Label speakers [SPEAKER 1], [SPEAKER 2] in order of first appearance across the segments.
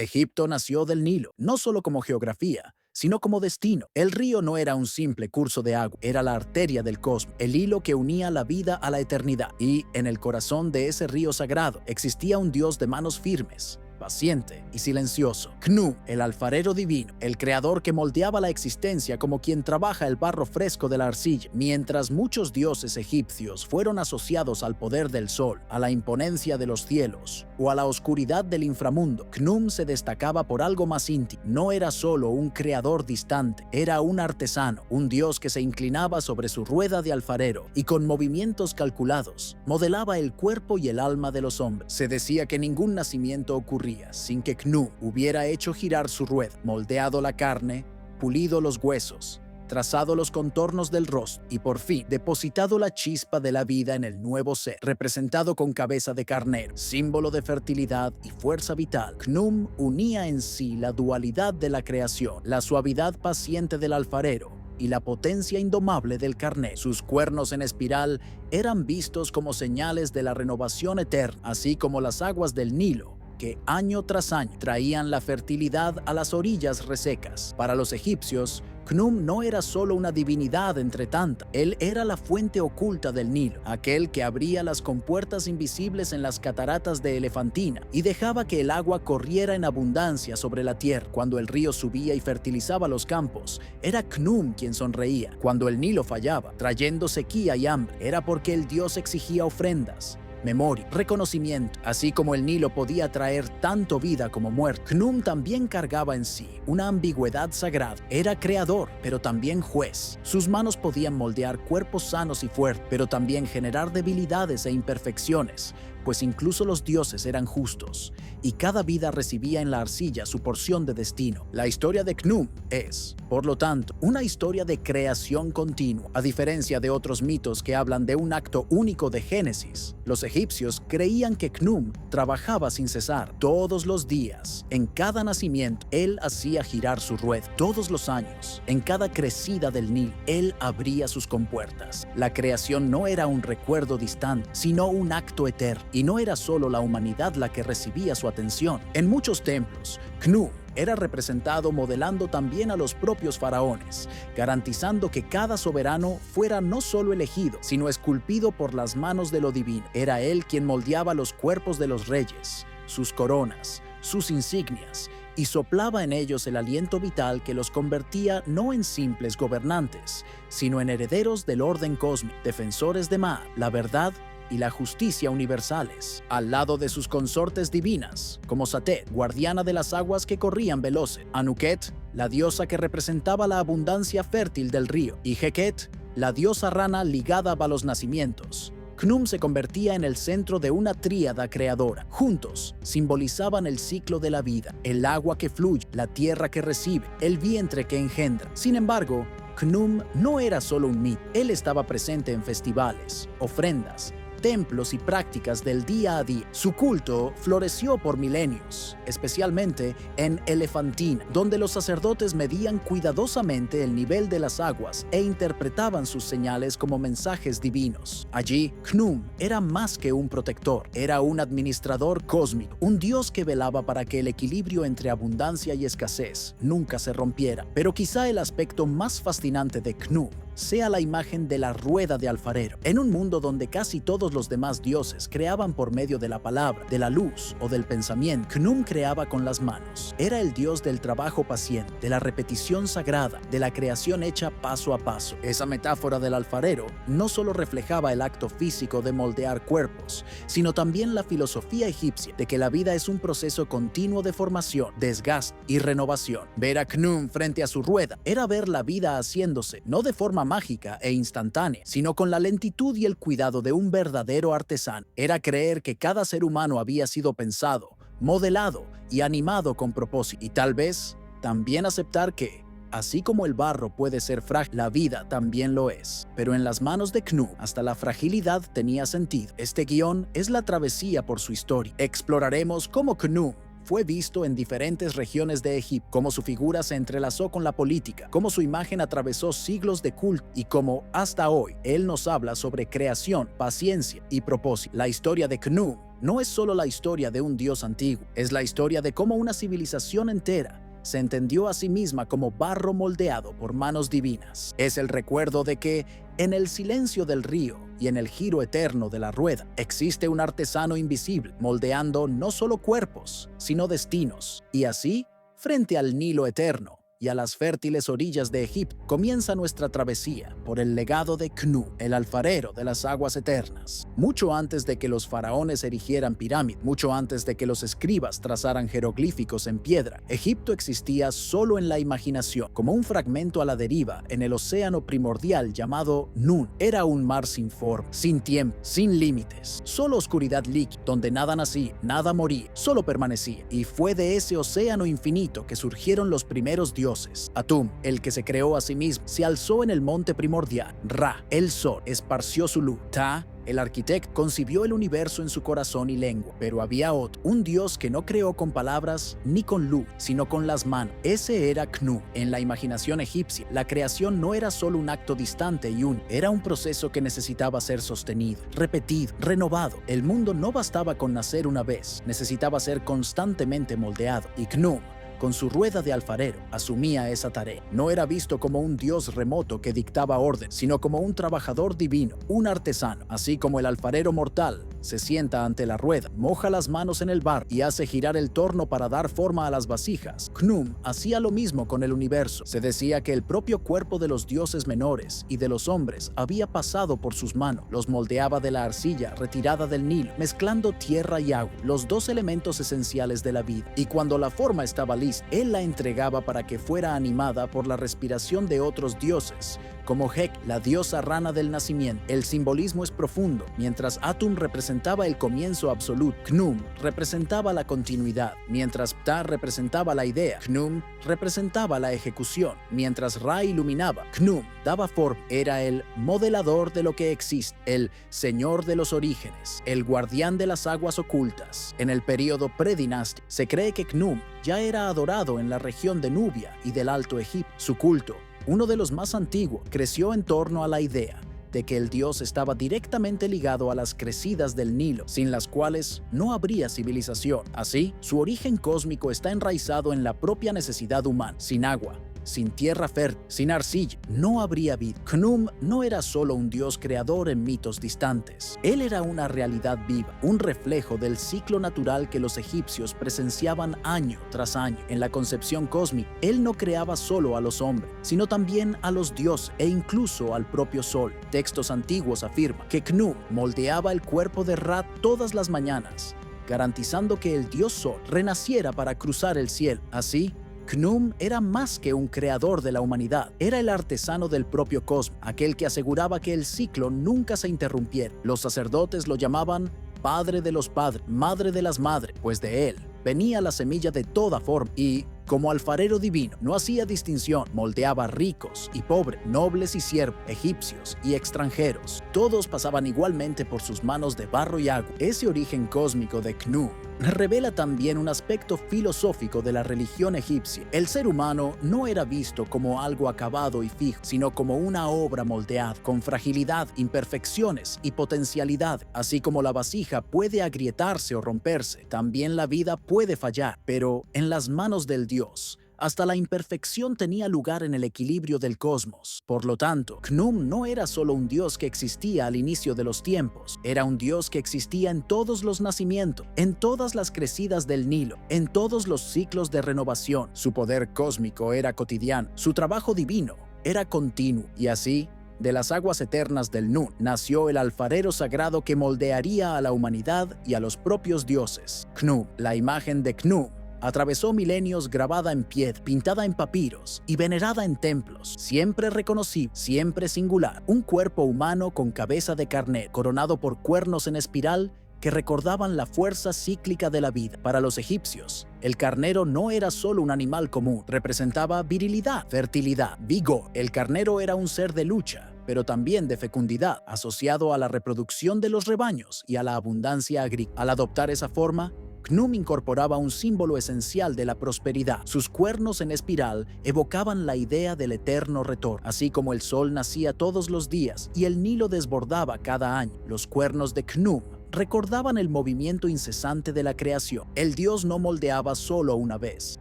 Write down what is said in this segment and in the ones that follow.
[SPEAKER 1] Egipto nació del Nilo, no solo como geografía, sino como destino. El río no era un simple curso de agua, era la arteria del cosmos, el hilo que unía la vida a la eternidad. Y en el corazón de ese río sagrado existía un Dios de manos firmes, paciente y silencioso. Khnum, el alfarero divino, el creador que moldeaba la existencia como quien trabaja el barro fresco de la arcilla. Mientras muchos dioses egipcios fueron asociados al poder del sol, a la imponencia de los cielos o a la oscuridad del inframundo, Khnum se destacaba por algo más íntimo. No era solo un creador distante, era un artesano, un dios que se inclinaba sobre su rueda de alfarero y con movimientos calculados modelaba el cuerpo y el alma de los hombres. Se decía que ningún nacimiento ocurría sin que Khnum hubiera hecho girar su rueda, moldeado la carne, pulido los huesos, trazado los contornos del rostro y por fin depositado la chispa de la vida en el nuevo ser, representado con cabeza de carnero, símbolo de fertilidad y fuerza vital. Khnum unía en sí la dualidad de la creación, la suavidad paciente del alfarero y la potencia indomable del carnero. Sus cuernos en espiral eran vistos como señales de la renovación eterna, así como las aguas del Nilo, que año tras año traían la fertilidad a las orillas resecas. Para los egipcios, Khnum no era solo una divinidad entre tantas, él era la fuente oculta del Nilo, aquel que abría las compuertas invisibles en las cataratas de Elefantina y dejaba que el agua corriera en abundancia sobre la tierra. Cuando el río subía y fertilizaba los campos, era Khnum quien sonreía. Cuando el Nilo fallaba, trayendo sequía y hambre, era porque el dios exigía ofrendas, memoria, reconocimiento. Así como el Nilo podía traer tanto vida como muerte, Khnum también cargaba en sí una ambigüedad sagrada. Era creador, pero también juez. Sus manos podían moldear cuerpos sanos y fuertes, pero también generar debilidades e imperfecciones, pues incluso los dioses eran justos, y cada vida recibía en la arcilla su porción de destino. La historia de Khnum es, por lo tanto, una historia de creación continua. A diferencia de otros mitos que hablan de un acto único de Génesis, los egipcios creían que Khnum trabajaba sin cesar todos los días. En cada nacimiento, él hacía girar su rueda. Todos los años, en cada crecida del Nilo, él abría sus compuertas. La creación no era un recuerdo distante, sino un acto eterno. Y no era solo la humanidad la que recibía su atención. En muchos templos, Khnum era representado modelando también a los propios faraones, garantizando que cada soberano fuera no solo elegido, sino esculpido por las manos de lo divino. Era él quien moldeaba los cuerpos de los reyes, sus coronas, sus insignias, y soplaba en ellos el aliento vital que los convertía no en simples gobernantes, sino en herederos del orden cósmico, defensores de Ma'at, la verdad y la justicia universales, al lado de sus consortes divinas, como Satet, guardiana de las aguas que corrían veloces, Anuket, la diosa que representaba la abundancia fértil del río, y Heket, la diosa rana ligada a los nacimientos. Khnum se convertía en el centro de una tríada creadora. Juntos simbolizaban el ciclo de la vida, el agua que fluye, la tierra que recibe, el vientre que engendra. Sin embargo, Khnum no era solo un mito, él estaba presente en festivales, ofrendas, templos y prácticas del día a día. Su culto floreció por milenios, especialmente en Elefantina, donde los sacerdotes medían cuidadosamente el nivel de las aguas e interpretaban sus señales como mensajes divinos. Allí, Khnum era más que un protector, era un administrador cósmico, un dios que velaba para que el equilibrio entre abundancia y escasez nunca se rompiera. Pero quizá el aspecto más fascinante de Khnum sea la imagen de la rueda de alfarero. En un mundo donde casi todos los demás dioses creaban por medio de la palabra, de la luz o del pensamiento, Khnum creaba con las manos. Era el dios del trabajo paciente, de la repetición sagrada, de la creación hecha paso a paso. Esa metáfora del alfarero no solo reflejaba el acto físico de moldear cuerpos, sino también la filosofía egipcia de que la vida es un proceso continuo de formación, desgaste y renovación. Ver a Khnum frente a su rueda era ver la vida haciéndose, no de forma mágica e instantánea, sino con la lentitud y el cuidado de un verdadero artesano. Era creer que cada ser humano había sido pensado, modelado y animado con propósito. Y tal vez también aceptar que, así como el barro puede ser frágil, la vida también lo es. Pero en las manos de Khnum, hasta la fragilidad tenía sentido. Este guión es la travesía por su historia. Exploraremos cómo Khnum fue visto en diferentes regiones de Egipto, cómo su figura se entrelazó con la política, cómo su imagen atravesó siglos de culto y cómo, hasta hoy, él nos habla sobre creación, paciencia y propósito. La historia de Khnum no es solo la historia de un dios antiguo, es la historia de cómo una civilización entera se entendió a sí misma como barro moldeado por manos divinas. Es el recuerdo de que, en el silencio del río y en el giro eterno de la rueda, existe un artesano invisible moldeando no solo cuerpos, sino destinos. Y así, frente al Nilo eterno y a las fértiles orillas de Egipto, comienza nuestra travesía por el legado de Khnum, el alfarero de las aguas eternas. Mucho antes de que los faraones erigieran pirámides, mucho antes de que los escribas trazaran jeroglíficos en piedra, Egipto existía solo en la imaginación, como un fragmento a la deriva en el océano primordial llamado Nun. Era un mar sin forma, sin tiempo, sin límites, solo oscuridad líquida, donde nada nacía, nada moría, solo permanecía. Y fue de ese océano infinito que surgieron los primeros dioses. Atum, el que se creó a sí mismo, se alzó en el monte primordial. Ra, el sol, esparció su luz. Ta, el arquitecto, concibió el universo en su corazón y lengua. Pero había otro, un dios que no creó con palabras ni con luz, sino con las manos. Ese era Khnum. En la imaginación egipcia, la creación no era solo un acto distante y único, era un proceso que necesitaba ser sostenido, repetido, renovado. El mundo no bastaba con nacer una vez, necesitaba ser constantemente moldeado. Y Khnum, con su rueda de alfarero, asumía esa tarea. No era visto como un dios remoto que dictaba orden, sino como un trabajador divino, un artesano. Así como el alfarero mortal se sienta ante la rueda, moja las manos en el barro y hace girar el torno para dar forma a las vasijas, Khnum hacía lo mismo con el universo. Se decía que el propio cuerpo de los dioses menores y de los hombres había pasado por sus manos. Los moldeaba de la arcilla retirada del Nilo, mezclando tierra y agua, los dos elementos esenciales de la vida. Y cuando la forma estaba lista, él la entregaba para que fuera animada por la respiración de otros dioses, como Hek, la diosa rana del nacimiento. El simbolismo es profundo. Mientras Atum representaba el comienzo absoluto, Khnum representaba la continuidad. Mientras Ptah representaba la idea, Khnum representaba la ejecución. Mientras Ra iluminaba, Khnum daba forma. Era el modelador de lo que existe, el señor de los orígenes, el guardián de las aguas ocultas. En el período predinástico, se cree que Khnum ya era adorado en la región de Nubia y del Alto Egipto. Su culto, uno de los más antiguos, creció en torno a la idea de que el dios estaba directamente ligado a las crecidas del Nilo, sin las cuales no habría civilización. Así, su origen cósmico está enraizado en la propia necesidad humana. Sin agua, sin tierra fértil, sin arcilla, no habría vida. Khnum no era solo un dios creador en mitos distantes. Él era una realidad viva, un reflejo del ciclo natural que los egipcios presenciaban año tras año. En la concepción cósmica, él no creaba solo a los hombres, sino también a los dioses e incluso al propio sol. Textos antiguos afirman que Khnum moldeaba el cuerpo de Ra todas las mañanas, garantizando que el dios sol renaciera para cruzar el cielo. Así, Khnum era más que un creador de la humanidad, era el artesano del propio cosmos, aquel que aseguraba que el ciclo nunca se interrumpiera. Los sacerdotes lo llamaban padre de los padres, madre de las madres, pues de él venía la semilla de toda forma y, como alfarero divino, no hacía distinción, moldeaba ricos y pobres, nobles y siervos, egipcios y extranjeros. Todos pasaban igualmente por sus manos de barro y agua. Ese origen cósmico de Khnum revela también un aspecto filosófico de la religión egipcia. El ser humano no era visto como algo acabado y fijo, sino como una obra moldeada, con fragilidad, imperfecciones y potencialidad. Así como la vasija puede agrietarse o romperse, también la vida puede fallar, pero en las manos del Dios, hasta la imperfección tenía lugar en el equilibrio del cosmos. Por lo tanto, Khnum no era solo un dios que existía al inicio de los tiempos, era un dios que existía en todos los nacimientos, en todas las crecidas del Nilo, en todos los ciclos de renovación. Su poder cósmico era cotidiano, su trabajo divino era continuo, y así, de las aguas eternas del Nun, nació el alfarero sagrado que moldearía a la humanidad y a los propios dioses. Khnum, la imagen de Khnum, atravesó milenios grabada en piedra, pintada en papiros y venerada en templos, siempre reconocible, siempre singular. Un cuerpo humano con cabeza de carnero, coronado por cuernos en espiral que recordaban la fuerza cíclica de la vida. Para los egipcios, el carnero no era solo un animal común, representaba virilidad, fertilidad, vigor. El carnero era un ser de lucha, pero también de fecundidad, asociado a la reproducción de los rebaños y a la abundancia agrícola. Al adoptar esa forma, Khnum incorporaba un símbolo esencial de la prosperidad. Sus cuernos en espiral evocaban la idea del eterno retorno. Así como el sol nacía todos los días y el Nilo desbordaba cada año, los cuernos de Khnum recordaban el movimiento incesante de la creación. El dios no moldeaba solo una vez,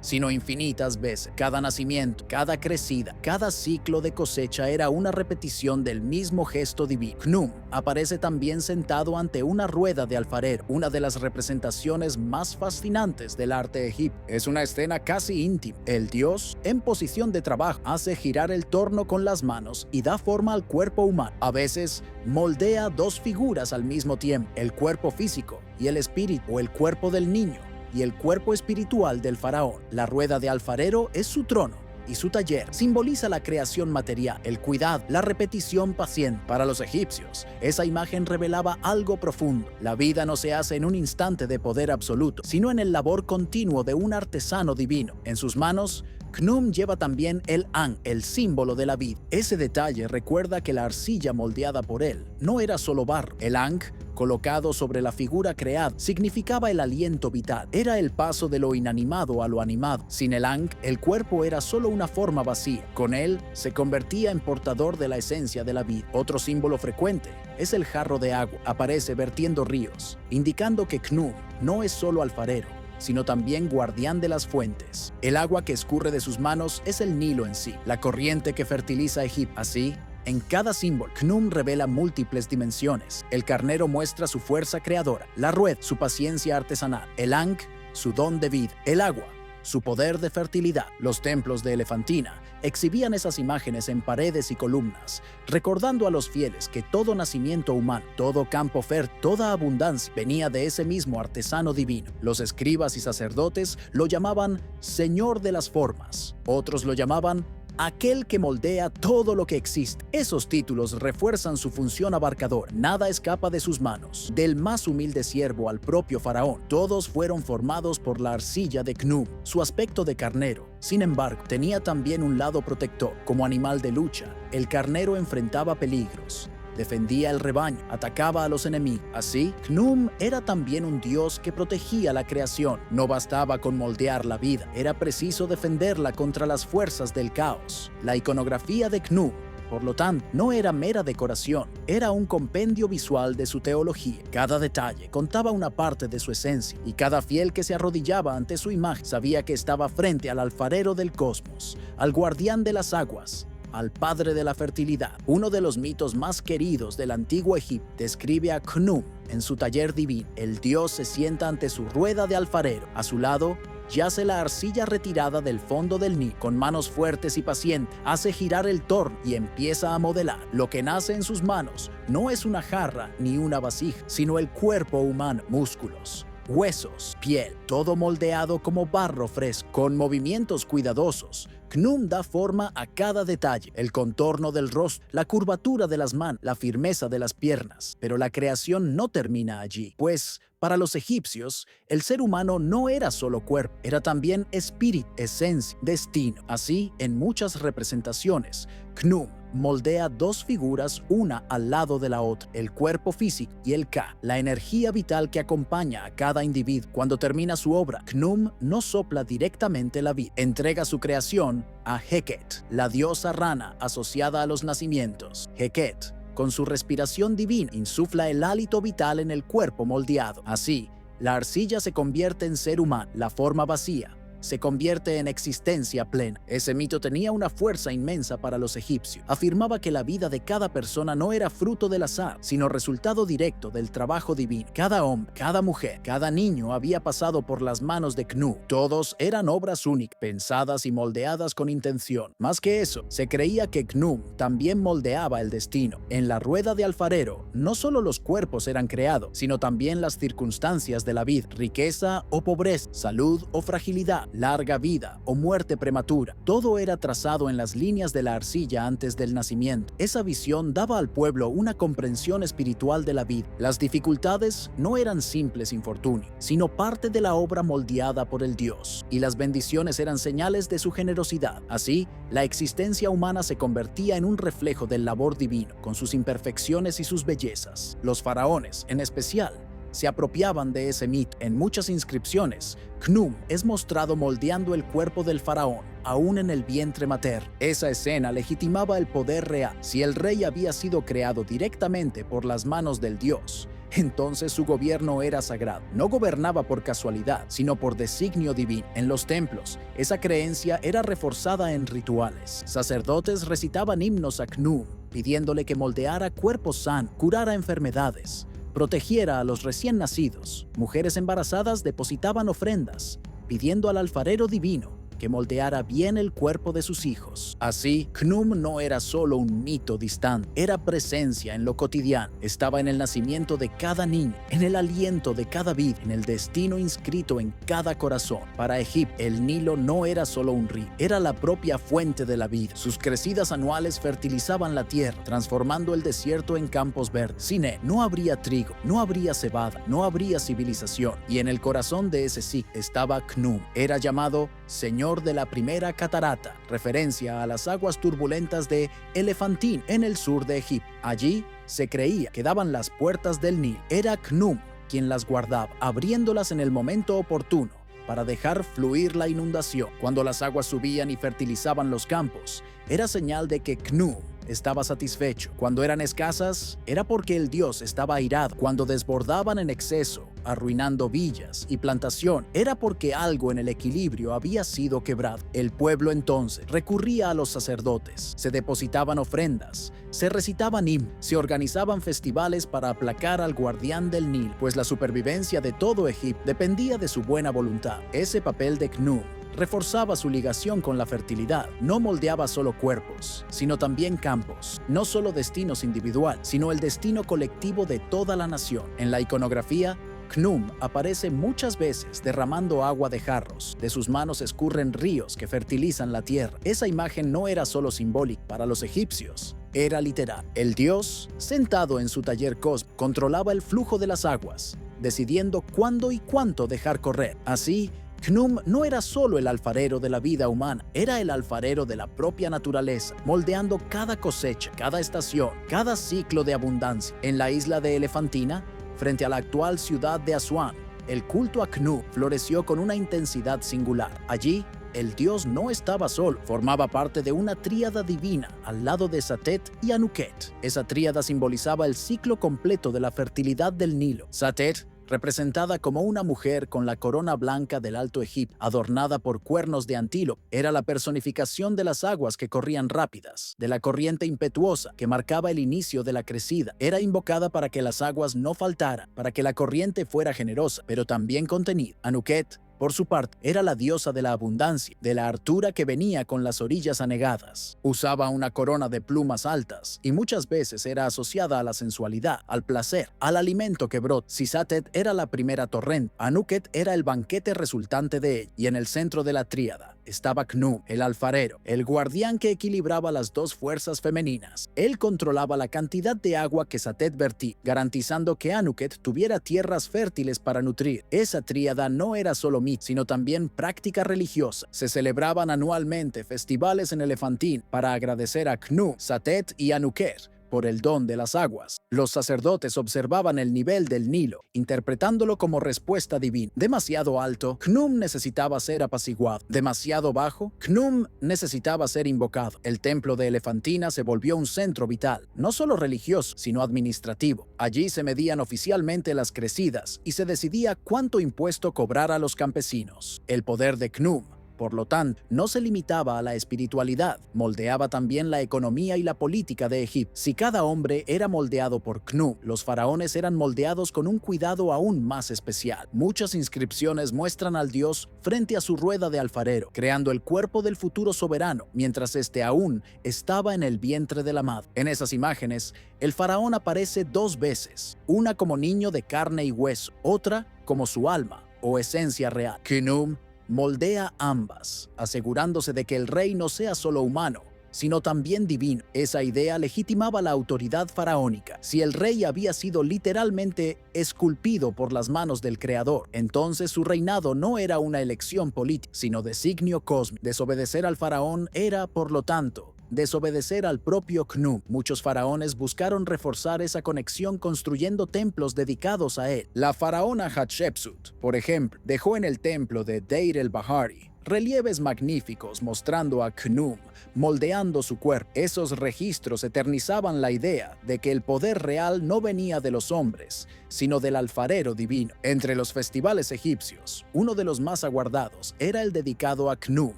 [SPEAKER 1] sino infinitas veces. Cada nacimiento, cada crecida, cada ciclo de cosecha era una repetición del mismo gesto divino. Khnum aparece también sentado ante una rueda de alfarero, una de las representaciones más fascinantes del arte egipcio. Es una escena casi íntima. El dios, en posición de trabajo, hace girar el torno con las manos y da forma al cuerpo humano. A veces, moldea dos figuras al mismo tiempo, el cuerpo físico y el espíritu, o el cuerpo del niño y el cuerpo espiritual del faraón. La rueda de alfarero es su trono y su taller. Simboliza la creación material, el cuidado, la repetición paciente. Para los egipcios, esa imagen revelaba algo profundo. La vida no se hace en un instante de poder absoluto, sino en el labor continuo de un artesano divino. En sus manos, Khnum lleva también el Ankh, el símbolo de la vida. Ese detalle recuerda que la arcilla moldeada por él no era solo barro. El Ankh, colocado sobre la figura creada, significaba el aliento vital. Era el paso de lo inanimado a lo animado. Sin el Ankh, el cuerpo era solo una forma vacía. Con él, se convertía en portador de la esencia de la vida. Otro símbolo frecuente es el jarro de agua. Aparece vertiendo ríos, indicando que Khnum no es solo alfarero, sino también guardián de las fuentes. El agua que escurre de sus manos es el Nilo en sí, la corriente que fertiliza Egipto. Así, en cada símbolo, Khnum revela múltiples dimensiones. El carnero muestra su fuerza creadora, la rueda, su paciencia artesanal, el Ankh, su don de vida, el agua, su poder de fertilidad. Los templos de Elefantina exhibían esas imágenes en paredes y columnas, recordando a los fieles que todo nacimiento humano, todo campo fértil, toda abundancia venía de ese mismo artesano divino. Los escribas y sacerdotes lo llamaban Señor de las Formas, otros lo llamaban aquel que moldea todo lo que existe. Esos títulos refuerzan su función abarcadora. Nada escapa de sus manos. Del más humilde siervo al propio faraón, todos fueron formados por la arcilla de Khnum. Su aspecto de carnero, sin embargo, tenía también un lado protector. Como animal de lucha, el carnero enfrentaba peligros, defendía el rebaño, atacaba a los enemigos. Así, Khnum era también un dios que protegía la creación. No bastaba con moldear la vida, era preciso defenderla contra las fuerzas del caos. La iconografía de Khnum, por lo tanto, no era mera decoración, era un compendio visual de su teología. Cada detalle contaba una parte de su esencia, y cada fiel que se arrodillaba ante su imagen sabía que estaba frente al alfarero del cosmos, al guardián de las aguas, al padre de la fertilidad. Uno de los mitos más queridos del antiguo Egipto describe a Khnum en su taller divino. El dios se sienta ante su rueda de alfarero. A su lado yace la arcilla retirada del fondo del Nilo. Con manos fuertes y pacientes, hace girar el torno y empieza a modelar. Lo que nace en sus manos no es una jarra ni una vasija, sino el cuerpo humano, músculos, huesos, piel, todo moldeado como barro fresco. Con movimientos cuidadosos, Khnum da forma a cada detalle, el contorno del rostro, la curvatura de las manos, la firmeza de las piernas. Pero la creación no termina allí, pues para los egipcios, el ser humano no era solo cuerpo, era también espíritu, esencia, destino. Así, en muchas representaciones, Khnum moldea dos figuras una al lado de la otra, el cuerpo físico y el Ka, la energía vital que acompaña a cada individuo. Cuando termina su obra, Khnum no sopla directamente la vida, entrega su creación a Heket, la diosa rana asociada a los nacimientos. Heket, con su respiración divina, insufla el hálito vital en el cuerpo moldeado. Así, la arcilla se convierte en ser humano, la forma vacía se convierte en existencia plena. Ese mito tenía una fuerza inmensa para los egipcios. Afirmaba que la vida de cada persona no era fruto del azar, sino resultado directo del trabajo divino. Cada hombre, cada mujer, cada niño había pasado por las manos de Khnum. Todos eran obras únicas, pensadas y moldeadas con intención. Más que eso, se creía que Khnum también moldeaba el destino. En la rueda de alfarero, no solo los cuerpos eran creados, sino también las circunstancias de la vida, riqueza o pobreza, salud o fragilidad, larga vida o muerte prematura. Todo era trazado en las líneas de la arcilla antes del nacimiento. Esa visión daba al pueblo una comprensión espiritual de la vida. Las dificultades no eran simples infortunios, sino parte de la obra moldeada por el Dios, y las bendiciones eran señales de su generosidad. Así, la existencia humana se convertía en un reflejo del labor divino, con sus imperfecciones y sus bellezas. Los faraones, en especial, se apropiaban de ese mito. En muchas inscripciones, Khnum es mostrado moldeando el cuerpo del faraón, aún en el vientre materno. Esa escena legitimaba el poder real. Si el rey había sido creado directamente por las manos del dios, entonces su gobierno era sagrado. No gobernaba por casualidad, sino por designio divino. En los templos, esa creencia era reforzada en rituales. Sacerdotes recitaban himnos a Khnum, pidiéndole que moldeara cuerpos sanos, curara enfermedades, protegiera a los recién nacidos. Mujeres embarazadas depositaban ofrendas, pidiendo al alfarero divino que moldeara bien el cuerpo de sus hijos. Así, Khnum no era solo un mito distante, era presencia en lo cotidiano. Estaba en el nacimiento de cada niño, en el aliento de cada vida, en el destino inscrito en cada corazón. Para Egipto, el Nilo no era solo un río, era la propia fuente de la vida. Sus crecidas anuales fertilizaban la tierra, transformando el desierto en campos verdes. Sin él, no habría trigo, no habría cebada, no habría civilización. Y en el corazón de ese ciclo estaba Khnum. Era llamado Señor de la primera catarata, referencia a las aguas turbulentas de Elefantín en el sur de Egipto. Allí se creía que daban las puertas del Nilo. Era Khnum quien las guardaba, abriéndolas en el momento oportuno para dejar fluir la inundación. Cuando las aguas subían y fertilizaban los campos, era señal de que Khnum estaba satisfecho. Cuando eran escasas, era porque el dios estaba airado. Cuando desbordaban en exceso, arruinando villas y plantación, era porque algo en el equilibrio había sido quebrado. El pueblo entonces recurría a los sacerdotes, se depositaban ofrendas, se recitaban himnos, se organizaban festivales para aplacar al guardián del Nilo, pues la supervivencia de todo Egipto dependía de su buena voluntad. Ese papel de Khnum reforzaba su ligación con la fertilidad. No moldeaba solo cuerpos, sino también campos. No solo destinos individuales, sino el destino colectivo de toda la nación. En la iconografía, Khnum aparece muchas veces derramando agua de jarros. De sus manos escurren ríos que fertilizan la tierra. Esa imagen no era solo simbólica para los egipcios, era literal. El dios, sentado en su taller cósmico, controlaba el flujo de las aguas, decidiendo cuándo y cuánto dejar correr. Así, Khnum no era solo el alfarero de la vida humana, era el alfarero de la propia naturaleza, moldeando cada cosecha, cada estación, cada ciclo de abundancia. En la isla de Elefantina, frente a la actual ciudad de Asuán, el culto a Khnum floreció con una intensidad singular. Allí, el dios no estaba solo, formaba parte de una tríada divina al lado de Satet y Anuket. Esa tríada simbolizaba el ciclo completo de la fertilidad del Nilo. Satet, representada como una mujer con la corona blanca del Alto Egipto, adornada por cuernos de antílope, era la personificación de las aguas que corrían rápidas, de la corriente impetuosa que marcaba el inicio de la crecida. Era invocada para que las aguas no faltaran, para que la corriente fuera generosa, pero también contenida. Anuket, por su parte, era la diosa de la abundancia, de la hartura que venía con las orillas anegadas. Usaba una corona de plumas altas y muchas veces era asociada a la sensualidad, al placer, al alimento que brota. Satet era la primera torrente, Anuket era el banquete resultante de ella, y en el centro de la tríada estaba Khnum, el alfarero, el guardián que equilibraba las dos fuerzas femeninas. Él controlaba la cantidad de agua que Satet vertía, garantizando que Anuket tuviera tierras fértiles para nutrir. Esa tríada no era solo mito, sino también práctica religiosa. Se celebraban anualmente festivales en Elefantín para agradecer a Khnum, Satet y Anuket por el don de las aguas. Los sacerdotes observaban el nivel del Nilo, interpretándolo como respuesta divina. Demasiado alto, Khnum necesitaba ser apaciguado. Demasiado bajo, Khnum necesitaba ser invocado. El templo de Elefantina se volvió un centro vital, no solo religioso, sino administrativo. Allí se medían oficialmente las crecidas y se decidía cuánto impuesto cobrar a los campesinos. El poder de Khnum, por lo tanto, no se limitaba a la espiritualidad, moldeaba también la economía y la política de Egipto. Si cada hombre era moldeado por Khnum, los faraones eran moldeados con un cuidado aún más especial. Muchas inscripciones muestran al dios frente a su rueda de alfarero, creando el cuerpo del futuro soberano, mientras este aún estaba en el vientre de la madre. En esas imágenes, el faraón aparece dos veces, una como niño de carne y hueso, otra como su alma o esencia real. Khnum moldea ambas, asegurándose de que el rey no sea solo humano, sino también divino. Esa idea legitimaba la autoridad faraónica. Si el rey había sido literalmente esculpido por las manos del Creador, entonces su reinado no era una elección política, sino designio cósmico. Desobedecer al faraón era, por lo tanto, desobedecer al propio Khnum. Muchos faraones buscaron reforzar esa conexión construyendo templos dedicados a él. La faraona Hatshepsut, por ejemplo, dejó en el templo de Deir el-Bahari relieves magníficos mostrando a Khnum moldeando su cuerpo. Esos registros eternizaban la idea de que el poder real no venía de los hombres, sino del alfarero divino. Entre los festivales egipcios, uno de los más aguardados era el dedicado a Khnum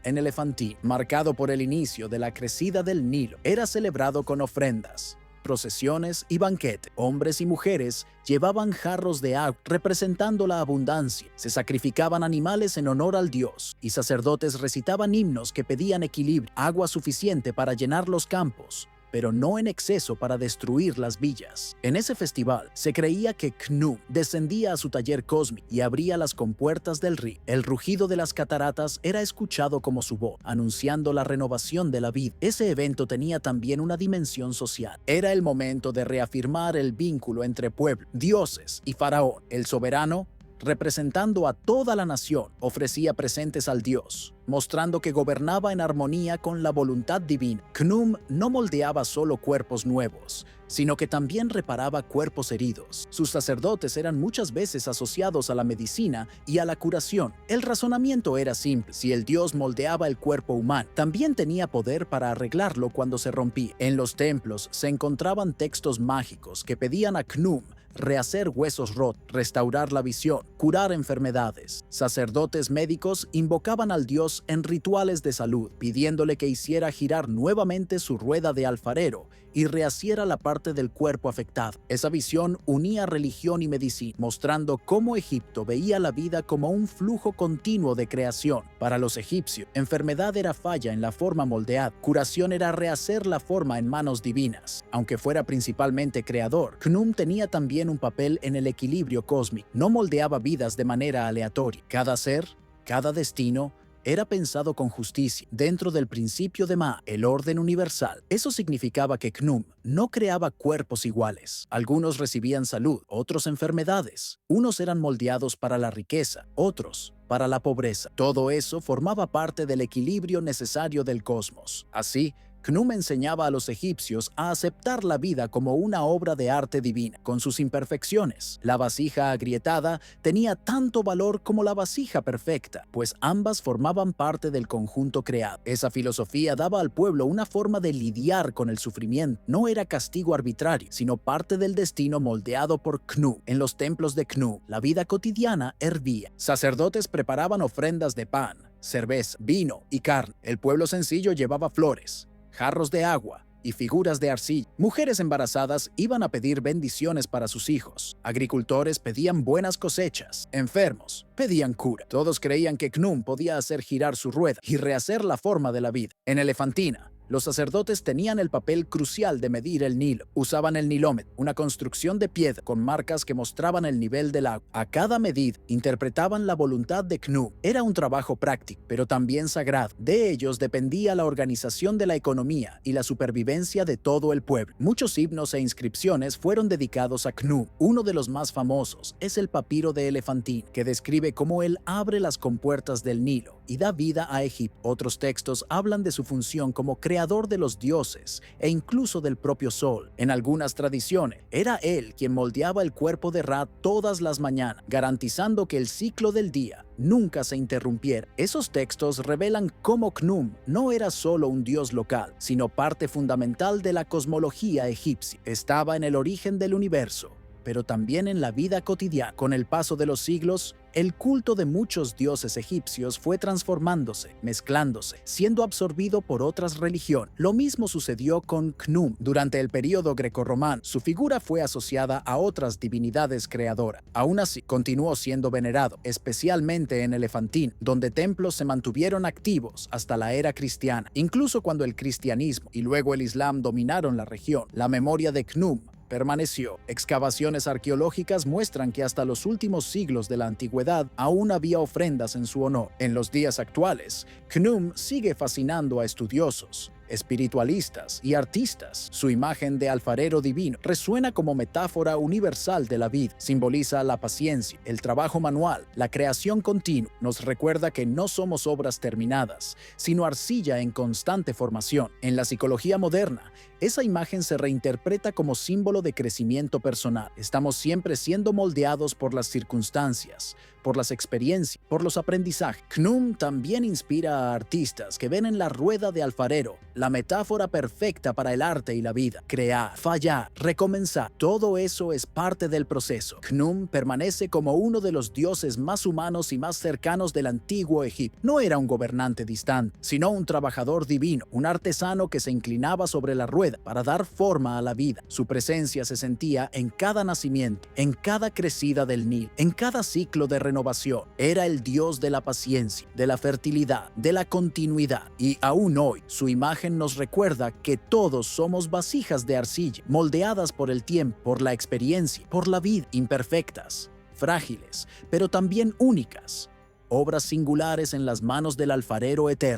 [SPEAKER 1] en Elefantín, marcado por el inicio de la crecida del Nilo. Era celebrado con ofrendas, procesiones y banquete. Hombres y mujeres llevaban jarros de agua representando la abundancia. Se sacrificaban animales en honor al dios y sacerdotes recitaban himnos que pedían equilibrio, agua suficiente para llenar los campos, pero no en exceso para destruir las villas. En ese festival se creía que Khnum descendía a su taller cósmico y abría las compuertas del río. El rugido de las cataratas era escuchado como su voz, anunciando la renovación de la vida. Ese evento tenía también una dimensión social. Era el momento de reafirmar el vínculo entre pueblo, dioses y faraón. El soberano, representando a toda la nación, ofrecía presentes al dios, mostrando que gobernaba en armonía con la voluntad divina. Khnum no moldeaba solo cuerpos nuevos, sino que también reparaba cuerpos heridos. Sus sacerdotes eran muchas veces asociados a la medicina y a la curación. El razonamiento era simple: si el dios moldeaba el cuerpo humano, también tenía poder para arreglarlo cuando se rompía. En los templos se encontraban textos mágicos que pedían a Khnum rehacer huesos rotos, restaurar la visión, curar enfermedades. Sacerdotes médicos invocaban al dios en rituales de salud, pidiéndole que hiciera girar nuevamente su rueda de alfarero y rehaciera la parte del cuerpo afectada. Esa visión unía religión y medicina, mostrando cómo Egipto veía la vida como un flujo continuo de creación. Para los egipcios, enfermedad era falla en la forma moldeada, curación era rehacer la forma en manos divinas. Aunque fuera principalmente creador, Khnum tenía también un papel en el equilibrio cósmico. No moldeaba vidas de manera aleatoria. Cada ser, cada destino, era pensado con justicia, dentro del principio de Ma, el orden universal. Eso significaba que Khnum no creaba cuerpos iguales. Algunos recibían salud, otros enfermedades. Unos eran moldeados para la riqueza, otros para la pobreza. Todo eso formaba parte del equilibrio necesario del cosmos. Así, Khnum enseñaba a los egipcios a aceptar la vida como una obra de arte divina, con sus imperfecciones. La vasija agrietada tenía tanto valor como la vasija perfecta, pues ambas formaban parte del conjunto creado. Esa filosofía daba al pueblo una forma de lidiar con el sufrimiento. No era castigo arbitrario, sino parte del destino moldeado por Khnum. En los templos de Khnum, la vida cotidiana hervía. Sacerdotes preparaban ofrendas de pan, cerveza, vino y carne. El pueblo sencillo llevaba flores, jarros de agua y figuras de arcilla. Mujeres embarazadas iban a pedir bendiciones para sus hijos. Agricultores pedían buenas cosechas. Enfermos pedían cura. Todos creían que Khnum podía hacer girar su rueda y rehacer la forma de la vida. En Elefantina, los sacerdotes tenían el papel crucial de medir el Nilo. Usaban el nilómetro, una construcción de piedra con marcas que mostraban el nivel del agua. A cada medida interpretaban la voluntad de Khnum. Era un trabajo práctico, pero también sagrado. De ellos dependía la organización de la economía y la supervivencia de todo el pueblo. Muchos himnos e inscripciones fueron dedicados a Khnum. Uno de los más famosos es el papiro de Elefantín, que describe cómo él abre las compuertas del Nilo y da vida a Egipto. Otros textos hablan de su función como creador de los dioses e incluso del propio sol. En algunas tradiciones, era él quien moldeaba el cuerpo de Ra todas las mañanas, garantizando que el ciclo del día nunca se interrumpiera. Esos textos revelan cómo Khnum no era solo un dios local, sino parte fundamental de la cosmología egipcia. Estaba en el origen del universo, pero también en la vida cotidiana. Con el paso de los siglos, el culto de muchos dioses egipcios fue transformándose, mezclándose, siendo absorbido por otras religiones. Lo mismo sucedió con Khnum. Durante el período grecorromano, su figura fue asociada a otras divinidades creadoras. Aún así, continuó siendo venerado, especialmente en Elefantín, donde templos se mantuvieron activos hasta la era cristiana. Incluso cuando el cristianismo y luego el islam dominaron la región, la memoria de Khnum permaneció. Excavaciones arqueológicas muestran que hasta los últimos siglos de la antigüedad aún había ofrendas en su honor. En los días actuales, Khnum sigue fascinando a estudiosos, espiritualistas y artistas. Su imagen de alfarero divino resuena como metáfora universal de la vida. Simboliza la paciencia, el trabajo manual, la creación continua. Nos recuerda que no somos obras terminadas, sino arcilla en constante formación. En la psicología moderna, esa imagen se reinterpreta como símbolo de crecimiento personal. Estamos siempre siendo moldeados por las circunstancias, por las experiencias, por los aprendizajes. Knum también inspira a artistas que ven en la rueda de alfarero la metáfora perfecta para el arte y la vida. Crear, fallar, recomenzar, todo eso es parte del proceso. Knum permanece como uno de los dioses más humanos y más cercanos del antiguo Egipto. No era un gobernante distante, sino un trabajador divino, un artesano que se inclinaba sobre la rueda para dar forma a la vida. Su presencia se sentía en cada nacimiento, en cada crecida del Nilo, en cada ciclo de renovación. Era el dios de la paciencia, de la fertilidad, de la continuidad. Y aún hoy, su imagen nos recuerda que todos somos vasijas de arcilla, moldeadas por el tiempo, por la experiencia, por la vida, imperfectas, frágiles, pero también únicas. Obras singulares en las manos del alfarero eterno.